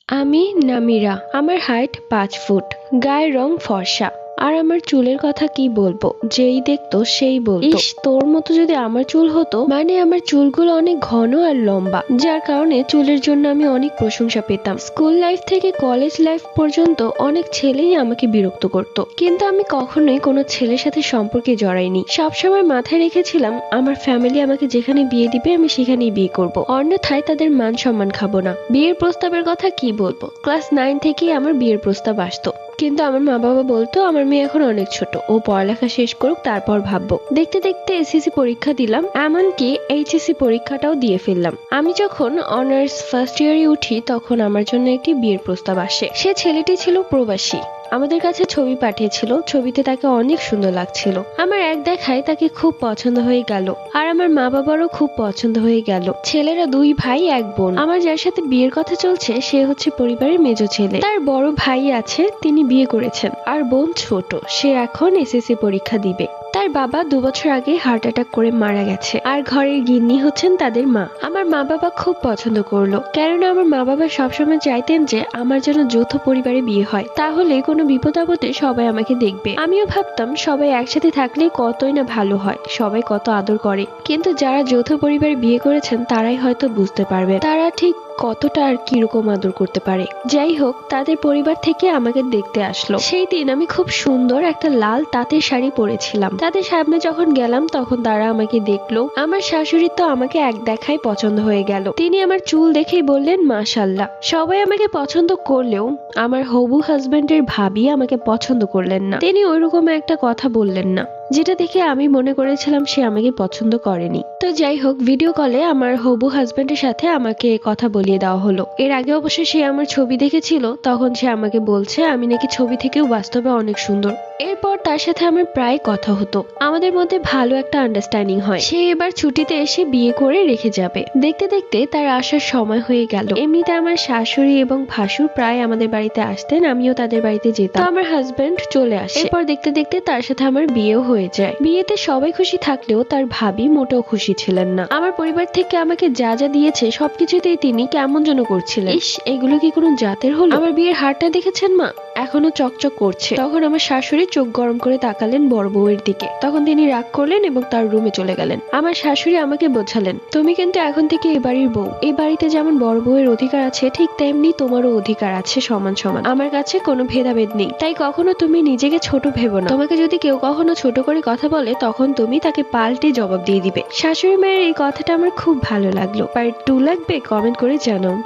আমি নামিরা। আমার height ৫ foot, গায়ের রং ফর্সা। আর আমার চুলের কথা কি বলবো, যেই দেখতো সেই বলতো, ইস তোর মতো যদি আমার চুল হতো। মানে আমার চুলগুলো অনেক ঘন আর লম্বা, যার কারণে চুলের জন্য আমি অনেক প্রশংসা পেতাম। স্কুল লাইফ থেকে কলেজ লাইফ পর্যন্ত অনেক ছেলেই আমাকে বিরক্ত করত, কিন্তু আমি কখনোই কোনো ছেলের সাথে সম্পর্কে জড়াইনি। সবসময় মাথায় রেখেছিলাম আমার ফ্যামিলি আমাকে যেখানে বিয়ে দিবে আমি সেখানেই বিয়ে করব, অন্যথায় তাদের মান সম্মান খাবো না। বিয়ের প্রস্তাবের কথা কি বলবো, ক্লাস 9 থেকেই আমার বিয়ের প্রস্তাব আসতো, কিন্তু আমার মা বাবা বলতো আমার মেয়ে এখন অনেক ছোট, ও পড়ালেখা শেষ করুক তারপর ভাববো। দেখতে দেখতে এসএসসি পরীক্ষা দিলাম, এমনকি এইচএসসি পরীক্ষাটাও দিয়ে ফেললাম। আমি যখন অনার্স ফার্স্ট ইয়ারে উঠি তখন আমার জন্য একটি বিয়ের প্রস্তাব আসে। সে ছেলেটি ছিল প্রবাসী, আমাদের কাছে ছবি পাঠিয়েছিল, ছবিতে তাকে অনেক সুন্দর লাগছিল। আমার এক দেখায় তাকে খুব পছন্দ হয়ে গেল, আর আমার মা বাবারও খুব পছন্দ হয়ে গেল। ছেলেরা 2 ভাই 1 বোন। আমার যার সাথে বিয়ের কথা চলছে সে হচ্ছে পরিবারের মেজো ছেলে। তার বড় ভাই আছে, তিনি বিয়ে করেছেন, আর বোন ছোট, সে এখন এসএসসি পরীক্ষা দিবে। তার বাবা 2 বছর আগে হার্ট অ্যাটাক করে মারা গেছে, আর ঘরের গিন্নি হচ্ছেন তাদের মা। আমার মা বাবা খুব পছন্দ করলো, কেননা আমার মা বাবা সবসময় চাইতেন যে আমার যেন যৌথ পরিবারে বিয়ে হয়, তাহলে কোনো বিপদ আপদে সবাই আমাকে দেখবে। আমিও ভাবতাম সবাই একসাথে থাকলে কতই না ভালো হয়, সবাই কত আদর করে। কিন্তু যারা যৌথ পরিবারে বিয়ে করেছেন তারাই হয়তো বুঝতে পারবে তারা ঠিক কতটা আর কিরকম আদর করতে পারে। যাই হোক, তাদের পরিবার থেকে আমাকে দেখতে আসলো। সেই দিন আমি খুব সুন্দর একটা লাল তাঁতের শাড়ি পরেছিলাম। তাদের সামনে যখন গেলাম তখন তারা আমাকে দেখলো। আমার শাশুড়ি তো আমাকে এক দেখায় পছন্দ হয়ে গেল। তিনি আমার চুল দেখেই বললেন মাশাআল্লাহ। সবাই আমাকে পছন্দ করলেও আমার হবু হাজবেন্ডের ভাবি আমাকে পছন্দ করলেন না। তিনি ওইরকম একটা কথা বললেন না, যেটা দেখে আমি মনে করেছিলাম সে আমাকে পছন্দ করেনি। তো যাই হোক, ভিডিও কলে আমার হবু হাজবেন্ডের সাথে আমাকে কথা বলিয়ে দেওয়া হলো। এর আগে অবশ্য সে আমার ছবি দেখেছিল, তখন সে আমাকে বলছে আমি নাকি ছবি থেকেও বাস্তবে অনেক সুন্দর। এরপর তার সাথে আমার প্রায় কথা হতো, আমাদের মধ্যে ভালো একটা আন্ডারস্ট্যান্ডিং হয়। সে এবার ছুটিতে এসে বিয়ে করে রেখে যাবে। দেখতে দেখতে তার আসার সময় হয়ে গেল। এমনিতে আমার শাশুড়ি এবং ভাসুর প্রায় আমাদের বাড়িতে আসতেন, আমিও তাদের বাড়িতে যেতাম। তো আমার হাজবেন্ড চলে আসে। এরপর দেখতে দেখতে তার সাথে আমার বিয়েও হয়ে যায়। বিয়েতে সবাই খুশি থাকলেও তার ভাবি মোটেও খুশি ছিলেন না। আমার পরিবার থেকে আমাকে যা যা দিয়েছে সবকিছুতেই তিনি কেমন যেন করছিলেন। ইস, এগুলো কি কোনো জাতের হলো? আমার বিয়ের হারটা দেখেছেন মা, এখনো চকচক করছে। তখন আমার শাশুড়ি চোখ গরম করে তাকালেন বড় বউয়ের দিকে। তখন তিনি রাগ করলেন এবং তার রুমে চলে গেলেন। আমার শাশুড়ি আমাকে বোঝালেন, তুমি কিন্তু এখন থেকে এ বাড়ির বউ। এই বাড়িতে যেমন বড় বউয়ের অধিকার আছে, ঠিক তেমনি তোমারও অধিকার আছে সমান সমান। আমার কাছে কোনো ভেদাভেদ নেই, তাই কখনো তুমি নিজেকে ছোট ভেবো না। তোমাকে যদি কেউ কখনো ছোট করে কথা বলে তখন তুমি তাকে পাল্টে জবাব দিয়ে দিবে। শাশুড়ি মায়ের এই কথাটা আমার খুব ভালো লাগলো। পার্ট 2 লাগবে, কমেন্ট করে জানাও।